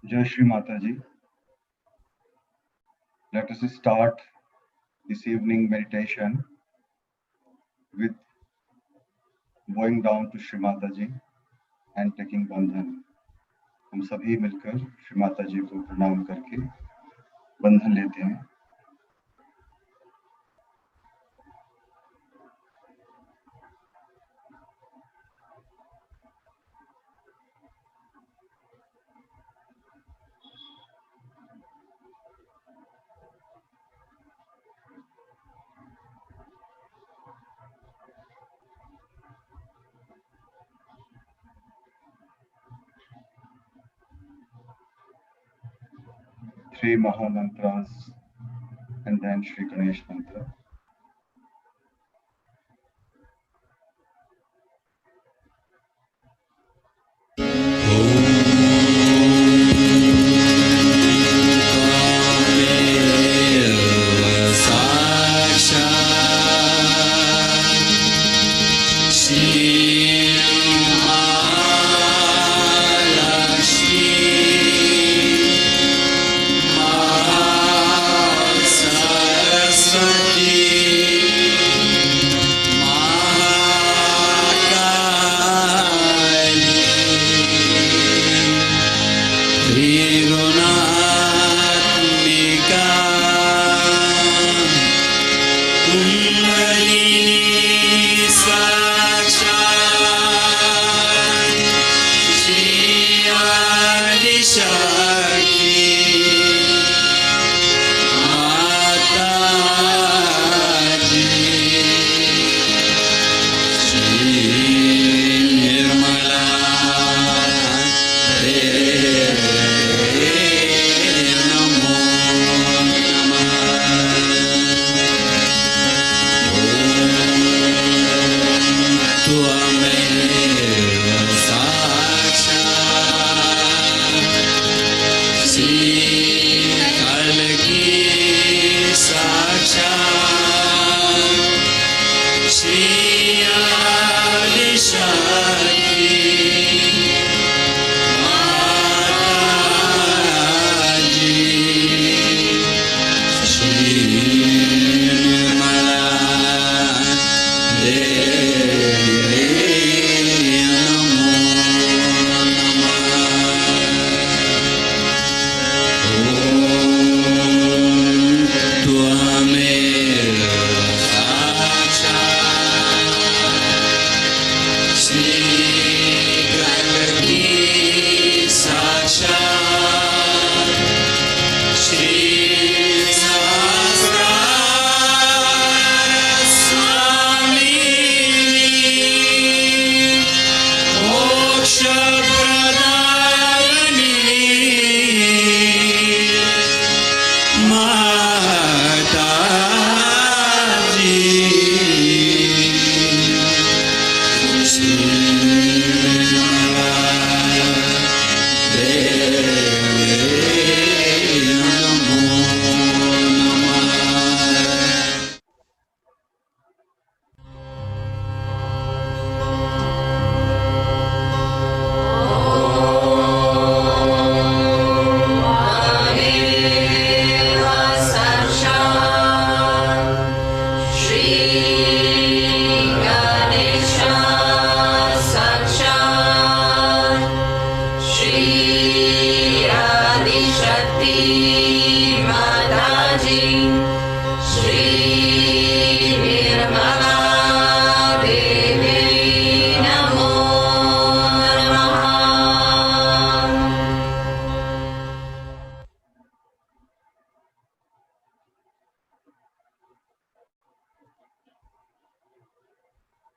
Jai Shri Mataji. Let us start this evening meditation with bowing down to Shri Mataji and taking बंधन. हम सभी मिलकर श्री माता जी को प्रणाम करके बंधन लेते हैं. Three Maha Mantras and then Shri Ganesh Mantra.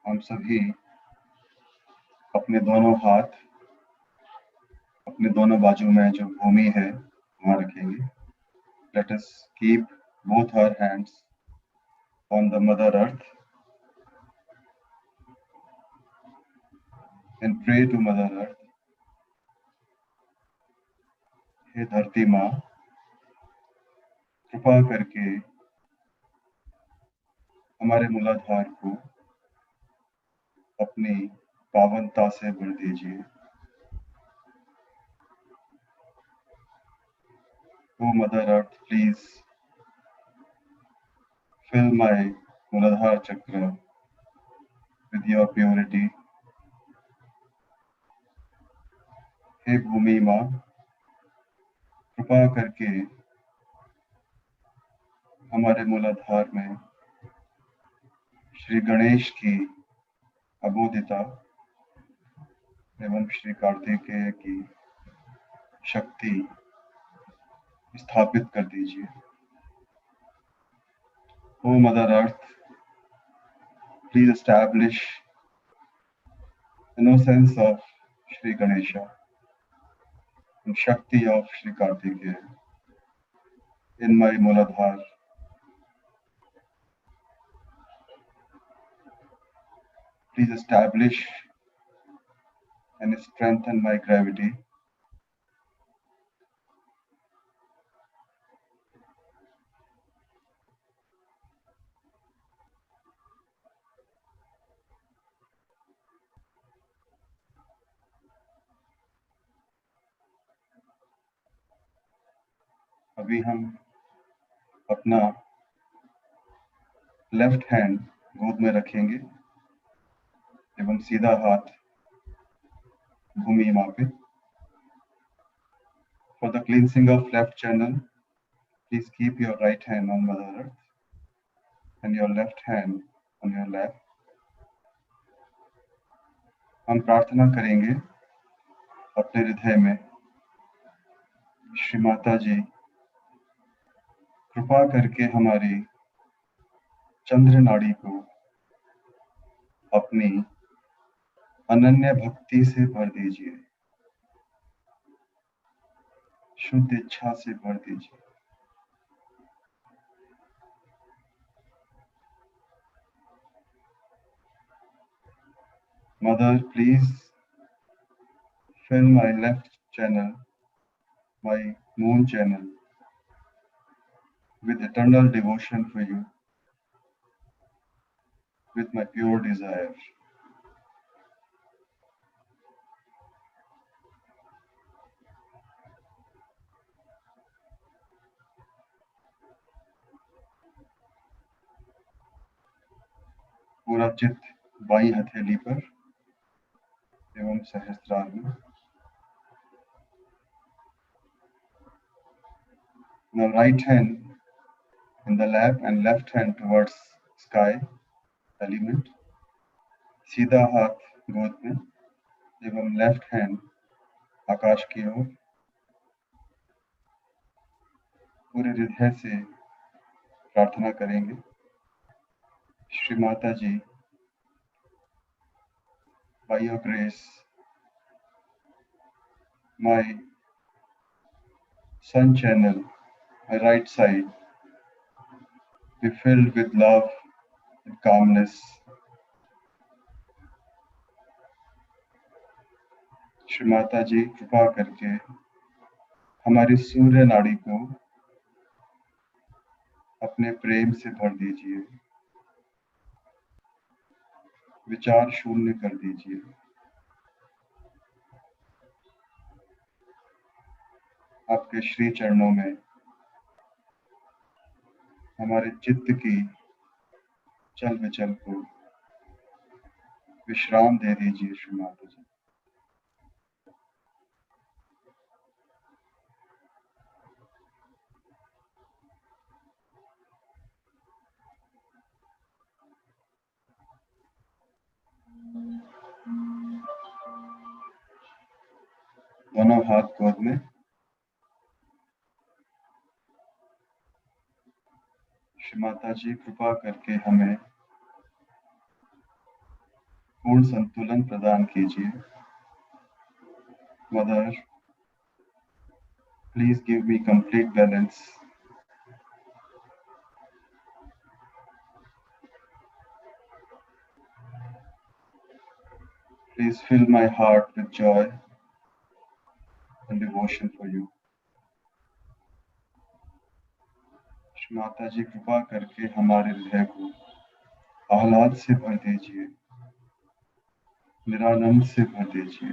हम सभी अपने दोनों हाथ अपने दोनों बाजू में जो भूमि है वहां रखेंगे. Let us keep both our hands on the Mother Earth and pray to Mother Earth. हे धरती माँ, कृपा करके हमारे मूलाधार को अपनी पावनता से भर दीजिए. O Mother Earth, please fill my Muladhara Chakra with your purity. हे भूमि माँ, कृपा करके हमारे मूलाधार में श्री गणेश की अबोधिता एवं श्री कार्तिकेय की शक्ति स्थापित कर दीजिए। O Mother Earth, please establish innocence of Shri Ganesha and Shakti of Shri Kartikeya in my Muladhar. Please establish and strengthen my gravity. अभी हम अपना लेफ्ट हैंड गोद में रखेंगे एवं सीधा हाथ भूमि माँ पे। For the cleansing of left channel, please keep your right hand on Mother Earth and your left hand on your lap. हम प्रार्थना करेंगे अपने हृदय में, श्री माता जी कृपा करके हमारी चंद्र नाड़ी को अपनी अनन्य भक्ति से भर दीजिए, शुद्ध इच्छा से भर दीजिए। Mother, please fill my left channel, my moon channel, with eternal devotion for you, with my pure desire. पूरा चित्त बाईं हथेली पर एवं सहस्त्रार में। Now right hand in the lap and left hand towards sky element. सीधा हाथ गोद में एवं लेफ्ट हैंड आकाश की ओर। पूरे हृदय से प्रार्थना करेंगे, श्री माता जी, by your grace, my sun channel, my right side, be filled with love and calmness. Shri Mata जी कृपा करके हमारी सूर्य नाड़ी को अपने प्रेम से भर दीजिए, विचार शून्य कर दीजिए। आपके श्री चरणों में हमारे चित्त की चल विचल को विश्राम दे दीजिए, श्री माता जी। दोनों हाथ गोद में। श्री माता जी कृपा करके हमें पूर्ण संतुलन प्रदान कीजिए। Mother, please give me complete balance. Please fill my heart with joy and devotion for you. Shri Mata जी कृपा करके हमारे हृदय को आह्लाद से भर दीजिए, निरानंद से भर दीजिए।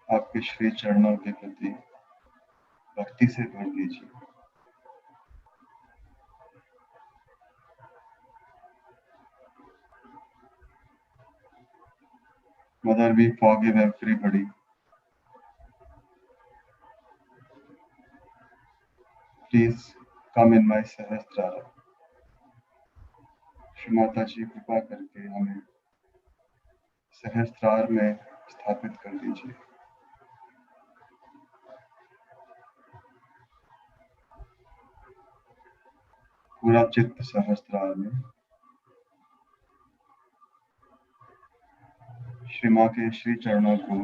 आपके श्री चरणों के प्रति भक्ति से भर दीजिए। Mother, we forgive everybody. Please come in my Sahasrara. Shri Mata जी कृपा करके हमें सहस्त्रार में स्थापित कर दीजिए। पूरा चित्त सहस्त्रार में श्री माँ के श्री चरणों को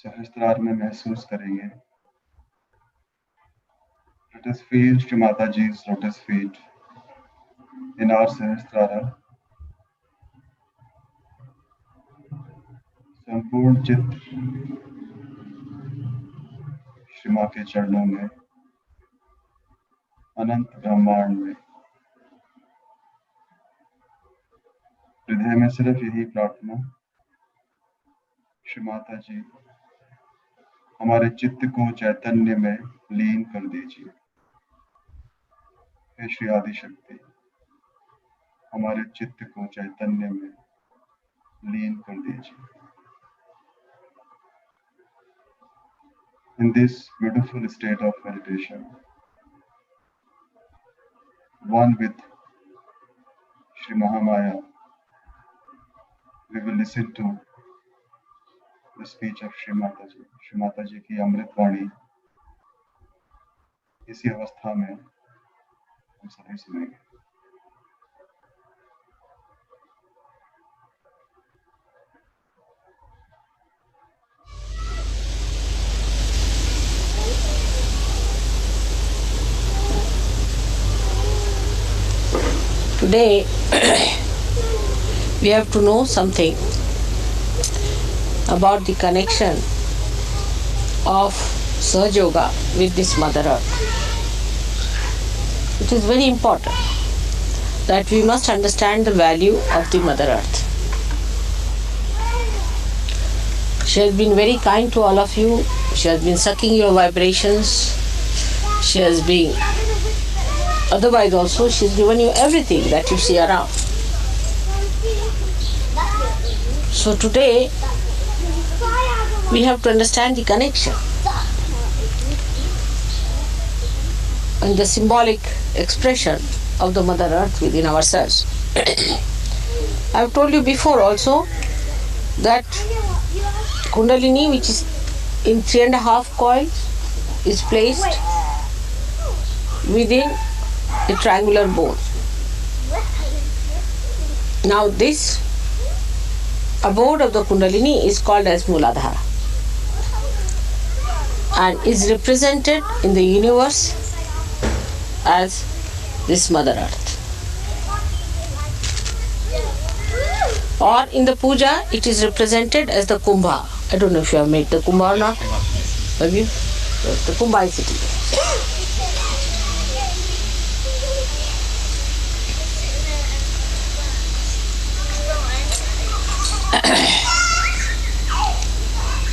सहस्त्रार में महसूस करेंगे। Let us feel Shri Mataji's lotus feet in our Sahasrara. संपूर्ण चित्त श्री माँ के चरणों में, अनंत ब्रह्मांड में। हृदय में सिर्फ यही प्रार्थना, श्री माता जी हमारे चित्त को चैतन्य में लीन कर दीजिए। हे श्री आदि शक्ति, हमारे चित्त को चैतन्य में लीन कर दीजिए। In this beautiful state of meditation, one with Shri Mahamaya, we will listen to the speech of Shri Mataji. Shri Mataji की अमृत वाणी इसी अवस्था में हम सभी सुनेंगे। Today we have to know something about the connection of Sahaja Yoga with this Mother Earth. It is very important that we must understand the value of the Mother Earth. She has been very kind to all of you. She has been sucking your vibrations. She has been otherwise also she has given you everything that you see around. So today we have to understand the connection and the symbolic expression of the Mother Earth within ourselves. I have told you before also that Kundalini, which is in 3.5 coils, is placed within a triangular bone. Now this abode of the Kundalini is called as Muladhara and is represented in the universe as this Mother Earth. Or in the Puja it is represented as the Kumbha. I don't know if you have made the Kumbha or not. Have you? Yes, the Kumbha is sitting there.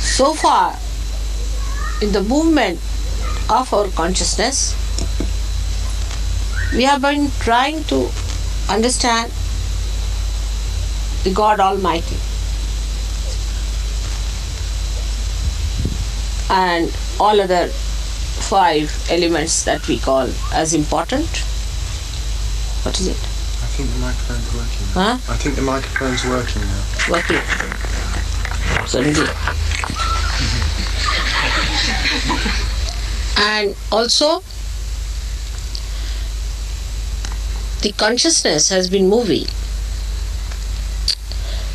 So far, in the movement of our consciousness, we have been trying to understand the God Almighty and all other 5 elements that we call as important. What is it? I think the microphone's working now. Huh? I think the microphone's working now. Working. So indeed. And also the consciousness has been moving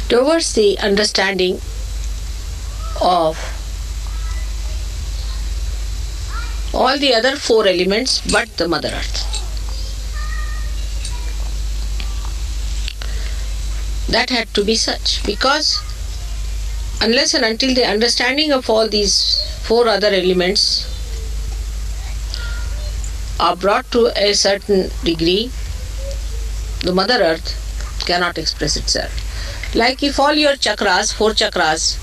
towards the understanding of all the other 4 elements but the Mother Earth. That had to be such, because unless and until the understanding of all these 4 other elements are brought to a certain degree, the Mother Earth cannot express itself. Like if all your chakras, 4 chakras,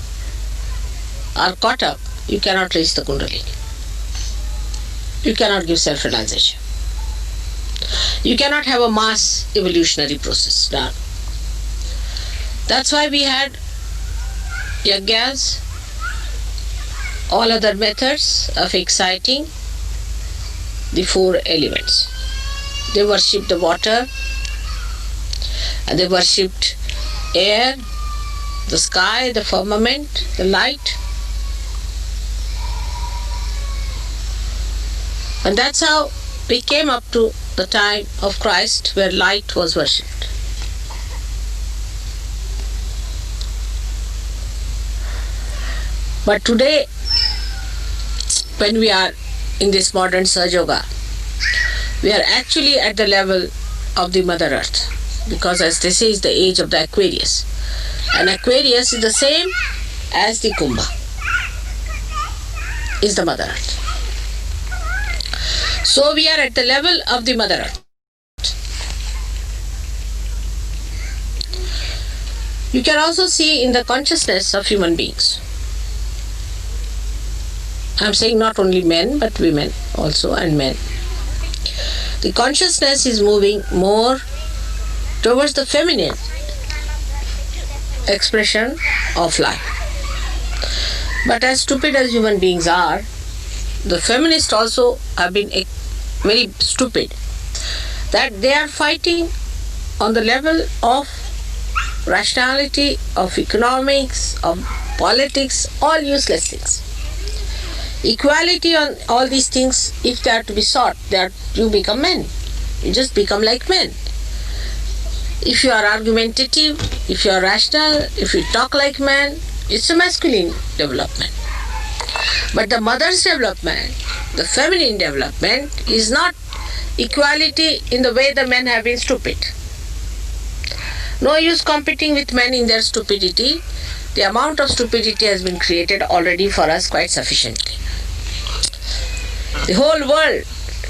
are caught up, you cannot reach the Kundalini. you cannot give self-realization. You cannot have a mass evolutionary process done. That's why we had yajnas, all other methods of exciting the four elements. They worshipped the water, and they worshipped air, the sky, the firmament, the light. And that's how we came up to the time of Christ where light was worshipped. But today, when we are in this modern Sahaja, we are actually at the level of the Mother Earth, because as they say, it's the age of the Aquarius. And Aquarius is the same as the Kumbha, is the Mother Earth. So we are at the level of the Mother Earth. You can also see in the consciousness of human beings. I'm saying not only men, but women also, and men. The consciousness is moving more towards the feminine expression of life. But as stupid as human beings are, the feminists also have been very stupid, that they are fighting on the level of rationality, of economics, of politics, all useless things. Equality on all these things, if they are to be sought, you become men. You just become like men. If you are argumentative, if you are rational, if you talk like man, it's a masculine development. But the mother's development, the feminine development, is not equality in the way the men have been stupid. No use competing with men in their stupidity. The amount of stupidity has been created already for us quite sufficiently. The whole world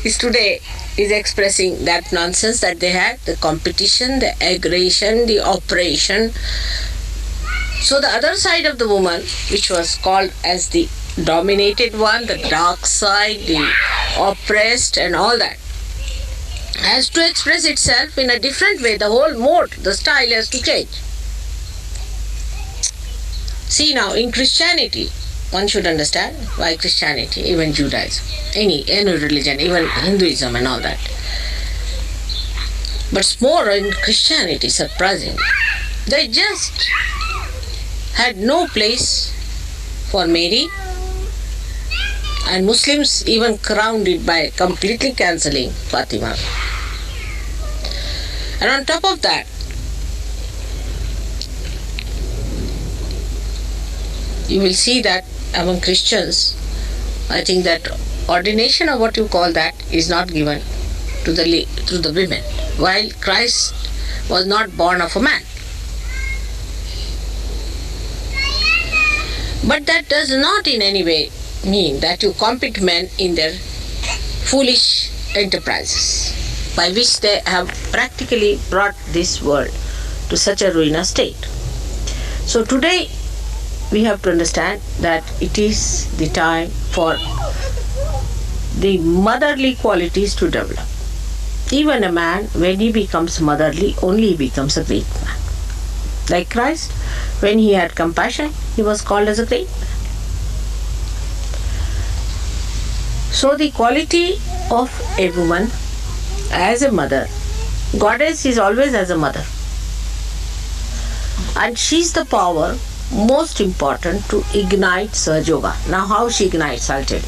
is expressing that nonsense that they had, the competition, the aggression, the oppression. So the other side of the woman, which was called as the dominated one, the dark side, the oppressed and all that, has to express itself in a different way. The whole mode, the style has to change. See now, in Christianity, one should understand why Christianity, even Judaism, any religion, even Hinduism and all that. But more in Christianity, surprisingly, they just had no place for Mary, and Muslims even crowned it by completely cancelling Fatima. And on top of that, you will see that among Christians, I think that ordination or what you call that is not given to the women, while Christ was not born of a man. But that does not in any way mean that you compete men in their foolish enterprises, by which they have practically brought this world to such a ruinous state. So today we have to understand that it is the time for the motherly qualities to develop. Even a man, when he becomes motherly, only becomes a great man. Like Christ, when he had compassion, he was called as a great man. So the quality of a woman as a mother, goddess is always as a mother. And she's the power most important to ignite Sahaja Yoga. Now how she ignites, I'll tell you.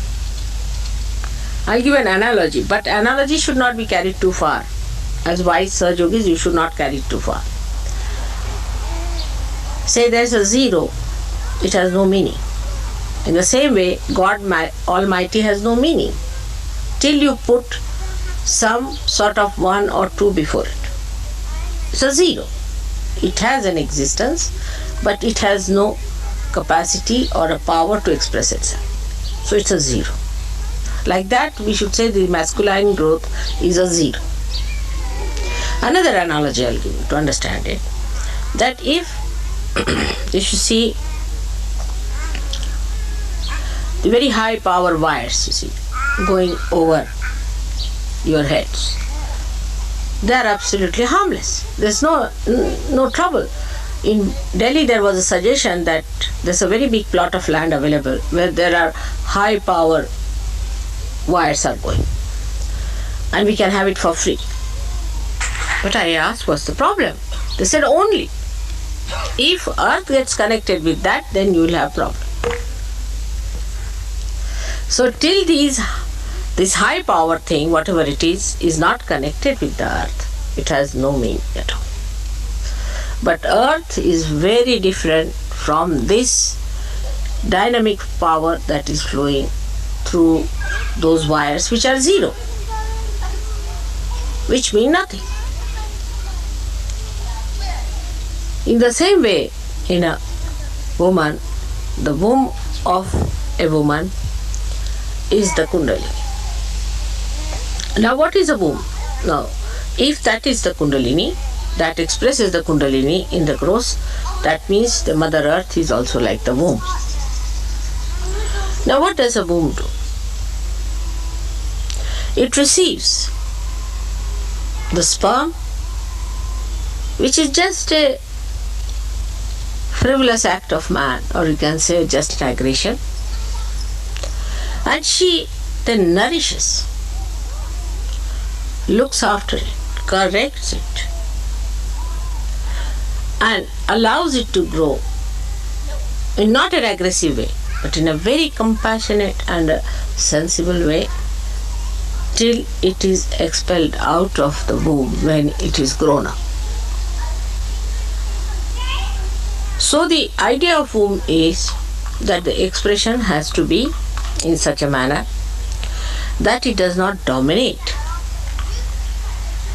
I'll give an analogy, but analogy should not be carried too far. As wise Sahaja Yogis, you should not carry it too far. Say there's a zero, it has no meaning. In the same way, God Almighty has no meaning till you put some sort of 1 or 2 before it. It's a zero. It has an existence, but it has no capacity or a power to express itself. So it's a zero. Like that, we should say the masculine growth is a zero. Another analogy I'll give you to understand it, that if you see the very high power wires, you see, going over your heads. They are absolutely harmless. There's no trouble. In Delhi, there was a suggestion that there's a very big plot of land available where there are high power wires are going, and we can have it for free. But I asked, what's the problem? They said, only if earth gets connected with that, then you will have problem. So till this high power thing, whatever it is not connected with the earth, it has no meaning at all. But earth is very different from this dynamic power that is flowing through those wires which are zero, which mean nothing. In the same way, in a woman, the womb of a woman is the Kundalini. Now what is a womb? Now, if that is the Kundalini, that expresses the Kundalini in the gross, that means the Mother Earth is also like the womb. Now what does a womb do? It receives the sperm, which is just a frivolous act of man, or you can say just an aggression, and she then nourishes, looks after it, corrects it, and allows it to grow in not an aggressive way, but in a very compassionate and a sensible way, till it is expelled out of the womb when it is grown up. So the idea of womb is that the expression has to be in such a manner that it does not dominate.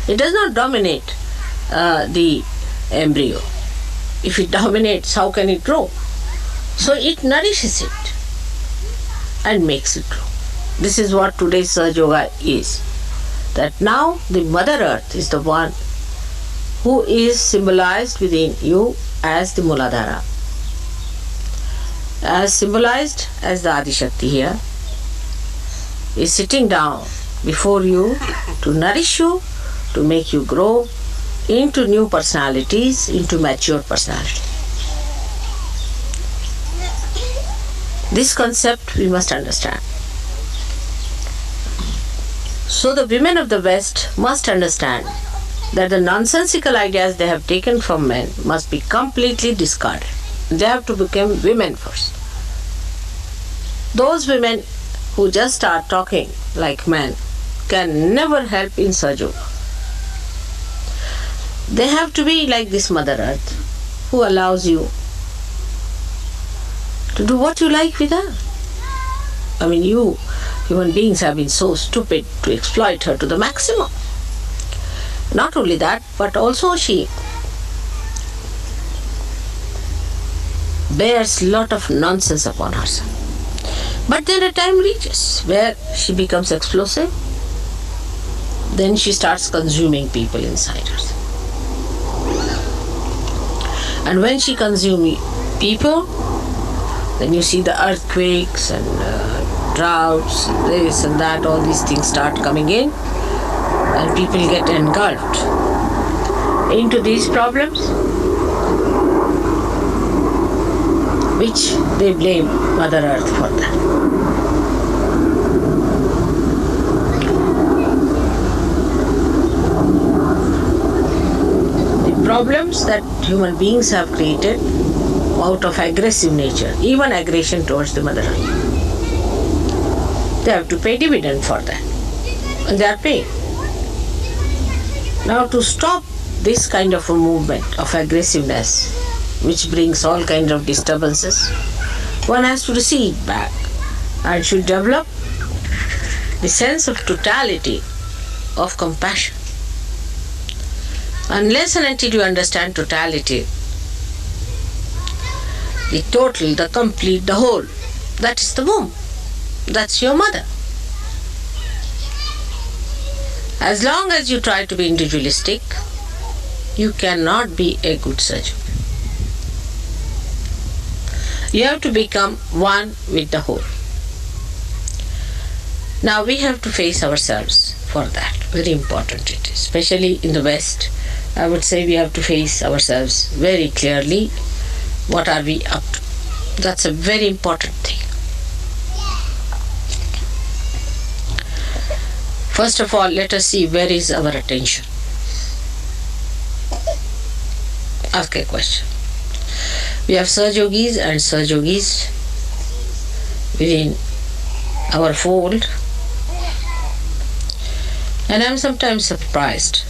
It does not dominate the embryo. If it dominates, how can it grow? So it nourishes it and makes it grow. This is what today's Sahaja Yoga is. That now the Mother Earth is the one who is symbolized within you as the Muladhara, as symbolized as the Adishakti here, is sitting down before you to nourish you, to make you grow into new personalities, into mature personality. This concept we must understand. So the women of the West must understand that the nonsensical ideas they have taken from men must be completely discarded. They have to become women first. Those women who just start talking like men can never help in Sahaja Yoga. They have to be like this Mother Earth, who allows you to do what you like with her. I mean, you human beings have been so stupid to exploit her to the maximum. Not only that, but also she bears lot of nonsense upon herself. But then a time reaches where she becomes explosive. Then she starts consuming people inside herself. And when she consumes people, then you see the earthquakes and droughts, this and that, all these things start coming in, and people get engulfed into these problems, which they blame Mother Earth for that. The problems that human beings have created out of aggressive nature, even aggression towards the Mother Earth, they have to pay dividend for that, and they are paying. Now to stop this kind of a movement of aggressiveness, which brings all kinds of disturbances, one has to recede back and should develop the sense of totality of compassion. Unless and until you understand totality, the total, the complete, the whole, that is the womb. That's your mother. As long as you try to be individualistic, you cannot be a good surgeon. You have to become one with the whole. Now we have to face ourselves for that. Very important it is. Especially in the West, I would say we have to face ourselves very clearly. What are we up to? That's a very important thing. First of all, let us see where is our attention. Ask a question. We have Sahajogis and Sahajogis within our fold, and I'm sometimes surprised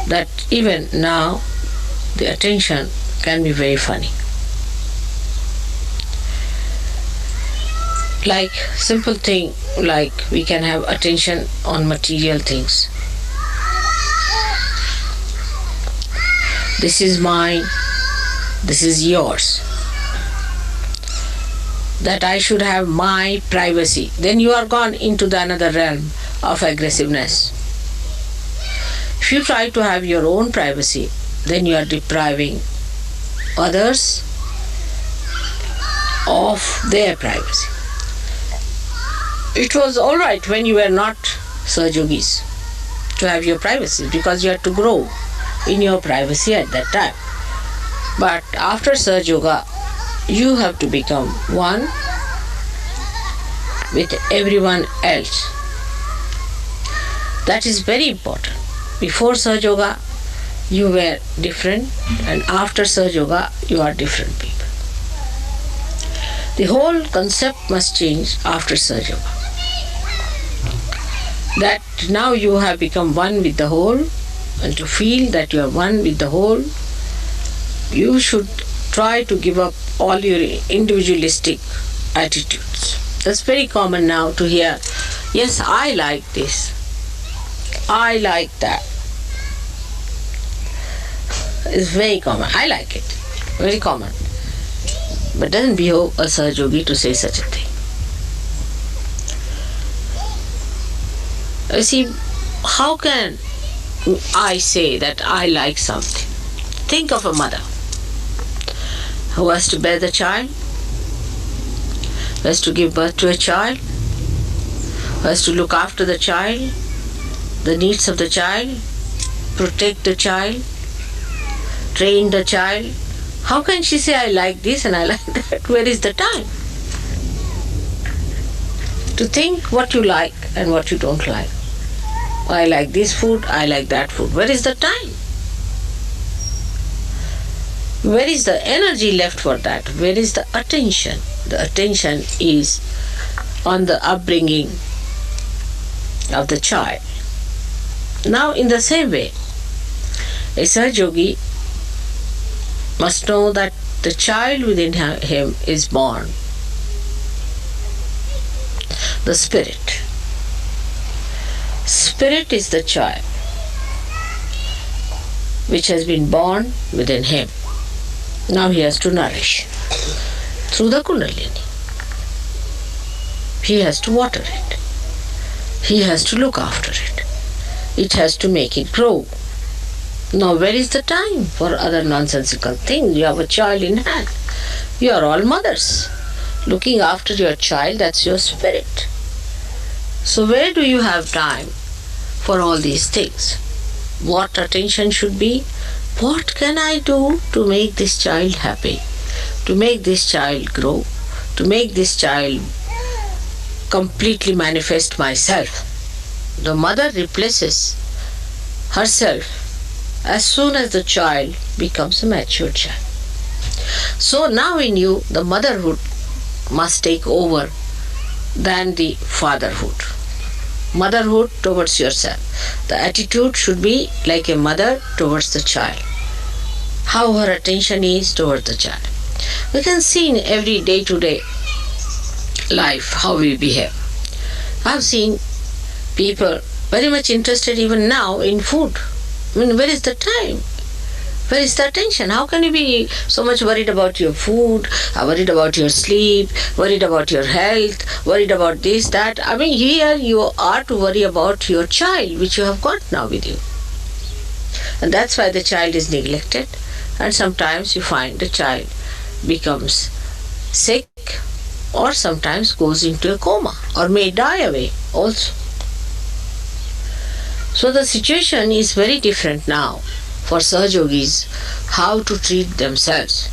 that even now the attention can be very funny. Like simple thing, like we can have attention on material things. This is mine, this is yours. That I should have my privacy. Then you are gone into the another realm of aggressiveness. If you try to have your own privacy, then you are depriving others of their privacy. It was alright when you were not Sahajogis to have your privacy, because you had to grow in your privacy at that time. But after Sahaja, you have to become one with everyone else. That is very important. Before Sahaja, you were different, and after Sahaja, you are different people. The whole concept must change after Sahaja. That now you have become one with the whole, and to feel that you are one with the whole, you should try to give up all your individualistic attitudes. That's very common now to hear, yes, I like this, I like that. It's very common. I like it. Very common. But doesn't behove a Sahajogi to say such a thing. You see, how can I say that I like something? Think of a mother who has to bear the child, who has to give birth to a child, who has to look after the child, the needs of the child, protect the child, train the child. How can she say, I like this and I like that? Where is the time to think what you like and what you don't like? I like this food, I like that food. Where is the time? Where is the energy left for that? Where is the attention? The attention is on the upbringing of the child. Now, in the same way, a Sahajogi must know that the child within him is born. The spirit. Spirit is the child which has been born within him. Now he has to nourish through the Kundalini. He has to water it. He has to look after it. It has to make it grow. Now where is the time for other nonsensical things? You have a child in hand. You are all mothers. Looking after your child, that's your spirit. So where do you have time for all these things? What attention should be? What can I do to make this child happy? To make this child grow? To make this child completely manifest myself? The mother replaces herself as soon as the child becomes a mature child. So now in you, the motherhood must take over than the fatherhood. Motherhood towards yourself. The attitude should be like a mother towards the child. How her attention is towards the child. We can see in every day-to-day life how we behave. I've seen people very much interested even now in food. I mean, where is the time? Where is the attention? How can you be so much worried about your food, worried about your sleep, worried about your health, worried about this, that? I mean, here you are to worry about your child, which you have got now with you. And that's why the child is neglected. And sometimes you find the child becomes sick or sometimes goes into a coma or may die away also. So the situation is very different now for Sahajogis how to treat themselves.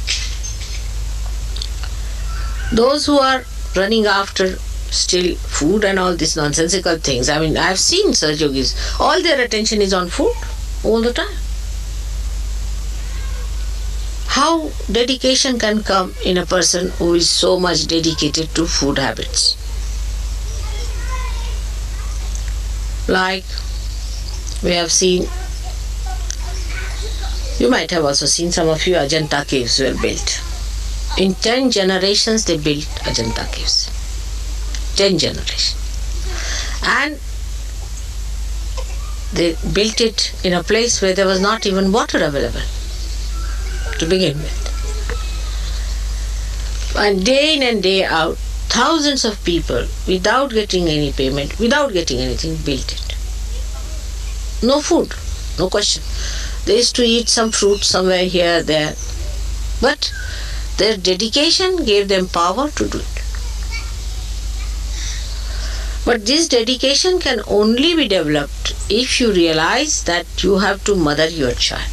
Those who are running after still food and all these nonsensical things, I mean, I have seen Sahajogis, all their attention is on food all the time. How dedication can come in a person who is so much dedicated to food habits? Like we have seen, you might have also seen, some of you, Ajanta caves were built. In 10 generations they built Ajanta caves. 10 generations. And they built it in a place where there was not even water available to begin with. And day in and day out, thousands of people, without getting any payment, without getting anything, built it. No food, no question. They used to eat some fruit somewhere here, there. But their dedication gave them power to do it. But this dedication can only be developed if you realize that you have to mother your child.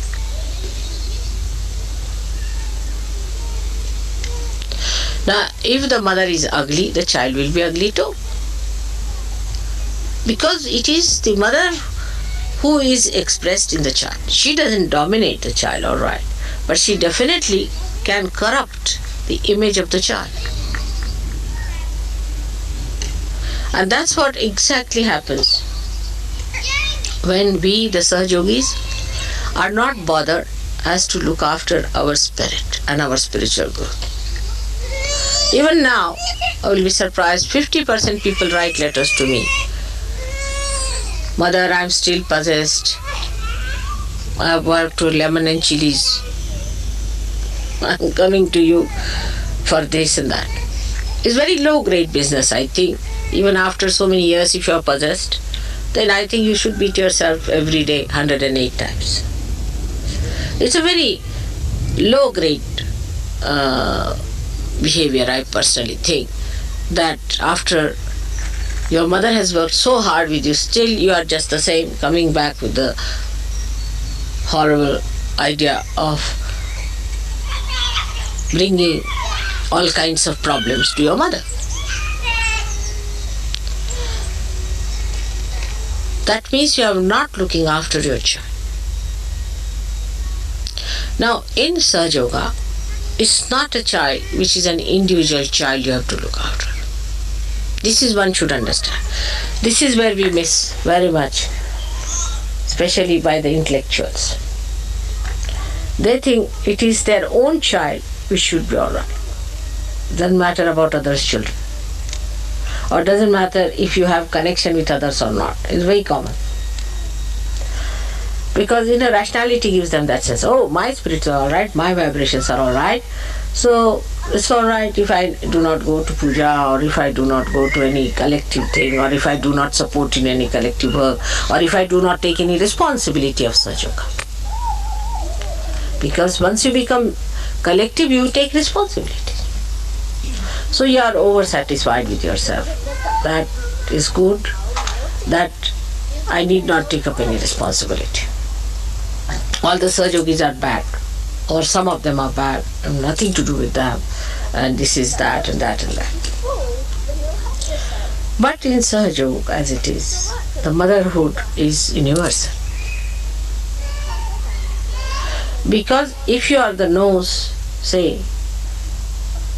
Now, if the mother is ugly, the child will be ugly too. Because it is the mother who is expressed in the child. She doesn't dominate the child, all right, but she definitely can corrupt the image of the child. And that's what exactly happens when we, the Sahajogis, are not bothered as to look after our spirit and our spiritual growth. Even now, I will be surprised, 50% people write letters to me. Mother, I'm still possessed. I have worked with lemon and chilies. I'm coming to you for this and that. It's very low-grade business, I think. Even after so many years, if you are possessed, then I think you should beat yourself every day 108 times. It's a very low-grade behavior, I personally think, that after your mother has worked so hard with you, still you are just the same, coming back with the horrible idea of bringing all kinds of problems to your mother. That means you are not looking after your child. Now, in Sahaja Yoga, it's not a child which is an individual child you have to look after. This is one should understand. This is where we miss very much, especially by the intellectuals. They think it is their own child which should be alright. Doesn't matter about others' children. Or doesn't matter if you have connection with others or not. It's very common. Because inner rationality gives them that sense. Oh, my spirits are alright, my vibrations are alright. So it's alright if I do not go to puja, or if I do not go to any collective thing, or if I do not support in any collective work, or if I do not take any responsibility of such yoga. Because once you become collective, you take responsibility. So you are over-satisfied with yourself. That is good, that I need not take up any responsibility. All the Sahajogis are bad, or some of them are bad, and nothing to do with them, and this is that and that and that. But in Sahaja Yoga, as it is, the motherhood is universal. Because if you are the nose, say,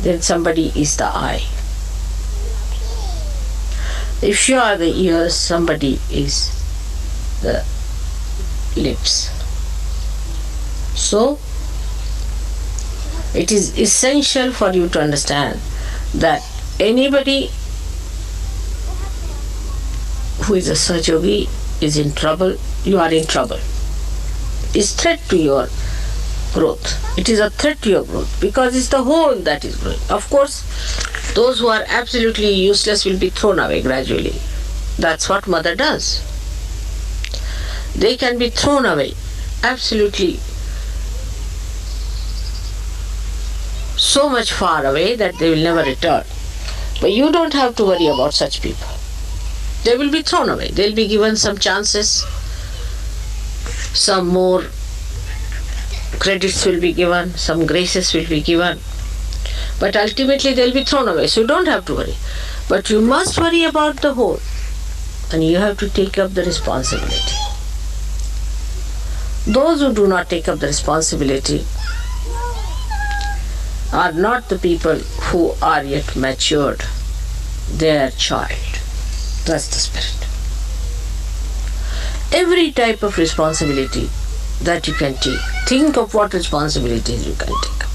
then somebody is the eye. If you are the ears, somebody is the lips. So, it is essential for you to understand that anybody who is a Sahajogi is in trouble, you are in trouble. It's threat to your growth. It is a threat to your growth because it's the whole that is growing. Of course, those who are absolutely useless will be thrown away gradually. That's what mother does. They can be thrown away absolutely so much far away that they will never return. But you don't have to worry about such people. They will be thrown away. They'll be given some chances, some more credits will be given, some graces will be given. But ultimately they'll be thrown away. So you don't have to worry. But you must worry about the whole. And you have to take up the responsibility. Those who do not take up the responsibility are not the people who are yet matured. They are child. That's the spirit. Every type of responsibility that you can take, think of what responsibilities you can take.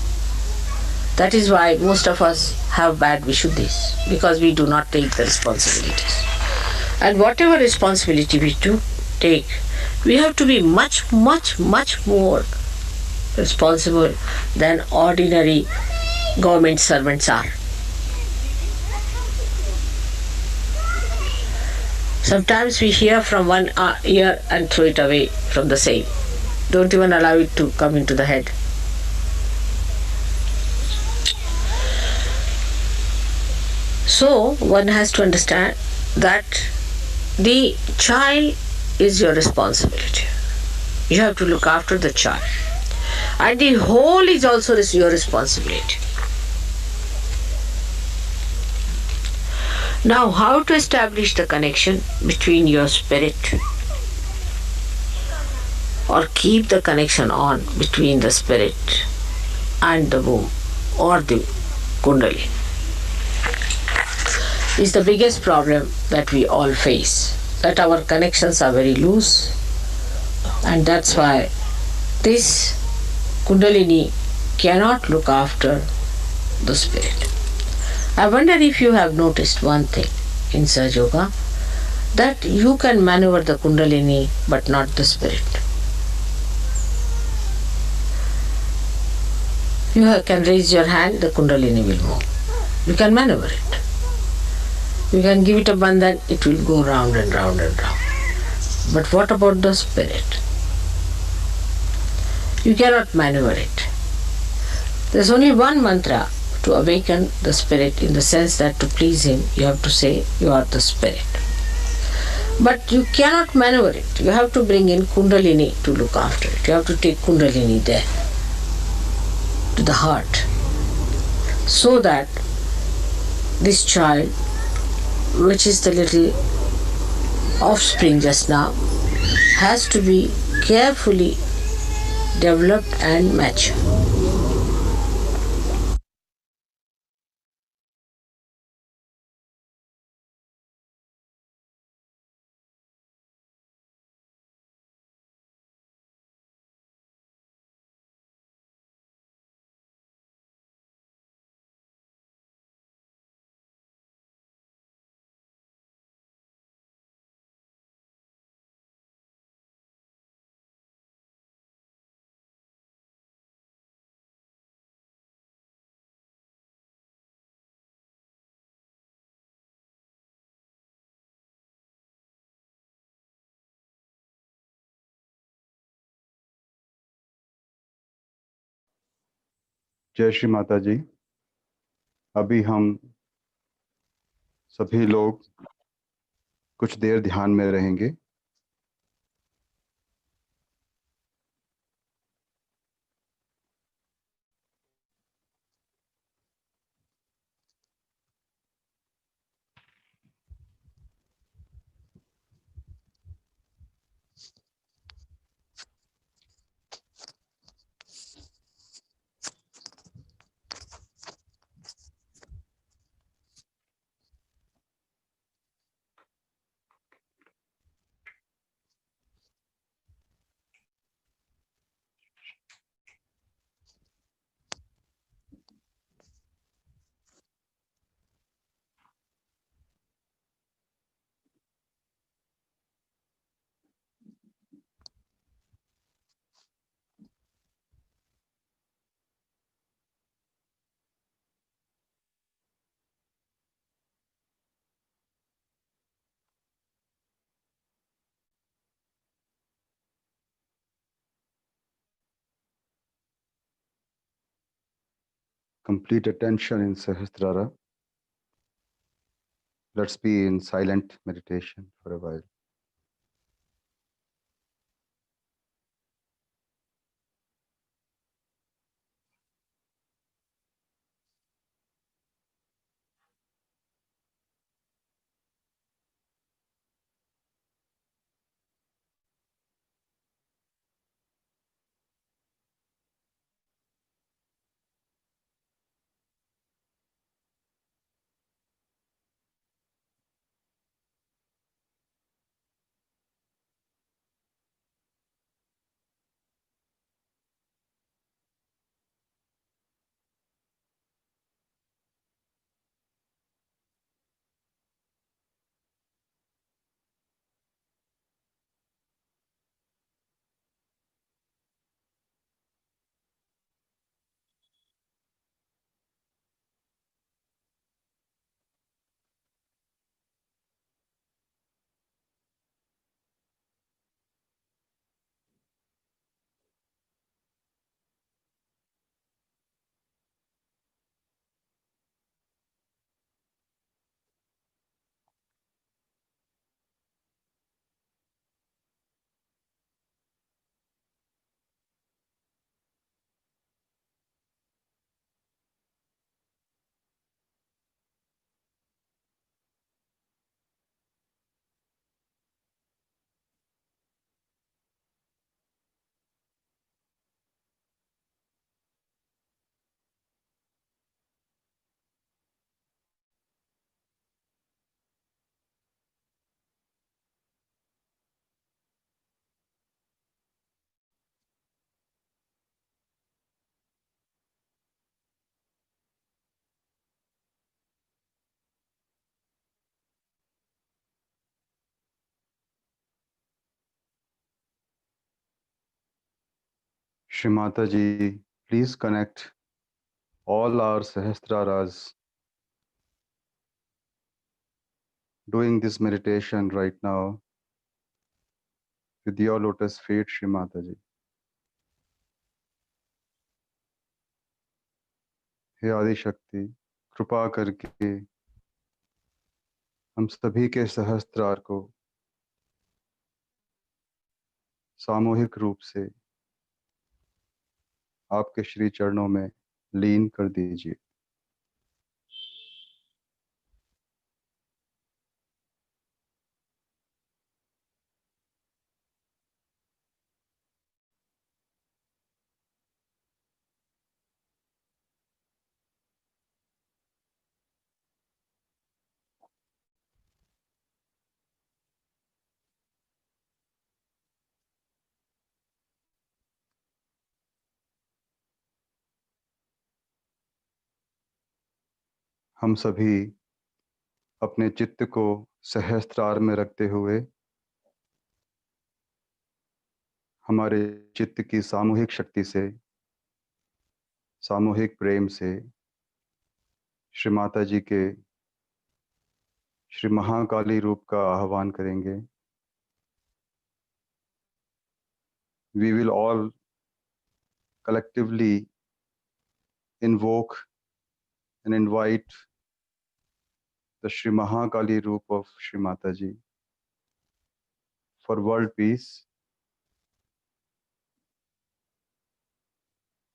That is why most of us have bad Vishuddhis, because we do not take the responsibilities. And whatever responsibility we do take, we have to be much, much, much more responsible than ordinary government servants are. Sometimes we hear from one ear and throw it away from the same. Don't even allow it to come into the head. So one has to understand that the child is your responsibility. You have to look after the child. And the whole is also your responsibility. Now, how to establish the connection between your spirit, or keep the connection on between the spirit and the womb or the kundalini, is the biggest problem that we all face. That our connections are very loose, and that's why this kundalini cannot look after the spirit. I wonder if you have noticed one thing in Sahaja Yoga, that you can maneuver the kundalini but not the spirit. You can raise your hand, the kundalini will move. You can maneuver it. You can give it a bandhan, it will go round and round and round. But what about the spirit? You cannot maneuver it. There's only one mantra to awaken the spirit, in the sense that to please him, you have to say you are the spirit. But you cannot maneuver it. You have to bring in kundalini to look after it. You have to take kundalini there, to the heart, so that this child, which is the little offspring just now, has to be carefully developed and mature. जय श्री माता जी। अभी हम सभी लोग कुछ देर ध्यान में रहेंगे। Complete attention in Sahasrara. Let's be in silent meditation for a while. Shrimata ji, please connect all our Sahasraras doing this meditation right now with your lotus feet, Shrimata ji. हे आदि शक्ति, कृपा करके हम सभी के सहस्त्रार को सामूहिक रूप से आपके श्री चरणों में लीन कर दीजिए। हम सभी अपने चित्त को सहस्त्रार में रखते हुए हमारे चित्त की सामूहिक शक्ति से, सामूहिक प्रेम से श्री माता जी के श्री महाकाली रूप का आह्वान करेंगे। We will all collectively invoke and invite the Shri Mahakali Roop of Shri Mataji for world peace.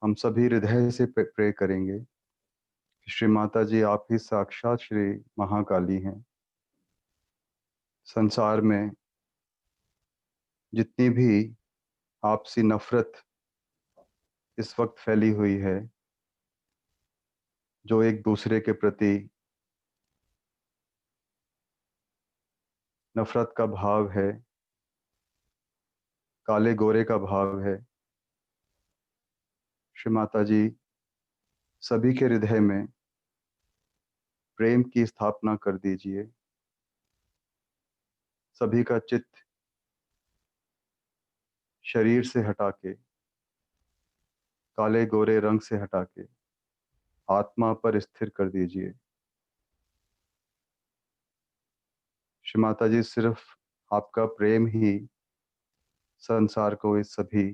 हम सभी हृदय से प्रे करेंगे कि श्री माता जी आप ही साक्षात श्री महाकाली हैं। संसार में जितनी भी आपसी नफरत इस वक्त फैली हुई है, जो एक दूसरे के प्रति नफरत का भाव है, काले गोरे का भाव है, श्री माता जी सभी के हृदय में प्रेम की स्थापना कर दीजिए। सभी का चित्त शरीर से हटा के, काले गोरे रंग से हटा के आत्मा पर स्थिर कर दीजिए। श्री माता जी सिर्फ आपका प्रेम ही संसार को इस सभी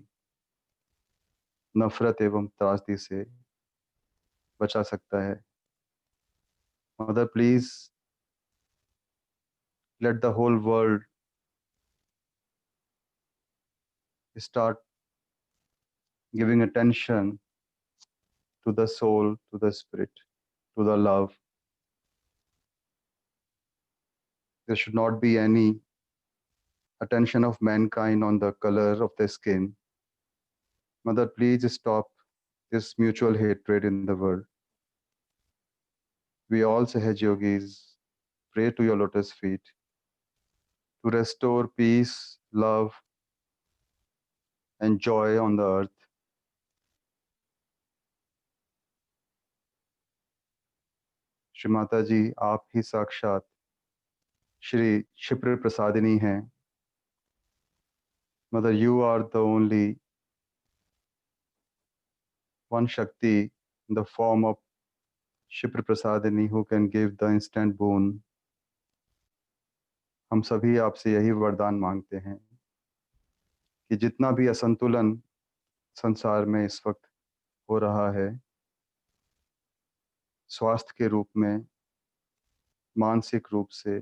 नफरत एवं त्रासदी से बचा सकता है। Mother please let the whole world start giving attention to the soul, to the spirit, to the love. There should not be any attention of mankind on the color of their skin. Mother, please stop this mutual hatred in the world. We all Sahaja yogis pray to your lotus feet to restore peace, love, and joy on the earth. Shri Mata जी, आप ही साक्षात श्री क्षिप्र प्रसादिनी हैं. Mother, you are the only one Shakti in the form of क्षिप्र Prasadini who can give the instant boon. हम सभी आपसे यही वरदान मांगते हैं कि जितना भी असंतुलन संसार में इस वक्त हो रहा है, स्वास्थ्य के रूप में, मानसिक रूप से,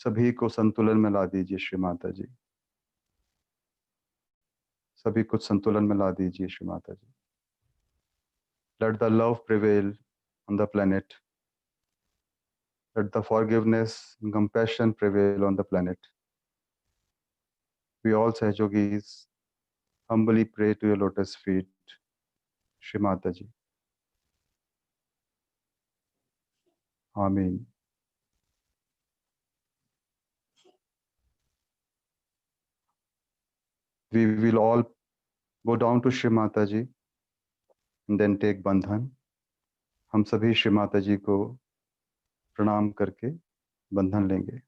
सभी को संतुलन में ला दीजिए श्री माता जी. सभी कुछ संतुलन में ला दीजिए श्री माता जी. Let the love prevail on the planet. Let the forgiveness and compassion prevail on the planet. We all Sahaja yogis humbly pray to your lotus feet, Shri Mata ji. Amen. We will all go down to Shri Mata ji and then take bandhan. हम सभी श्री माता जी को प्रणाम करके बंधन लेंगे.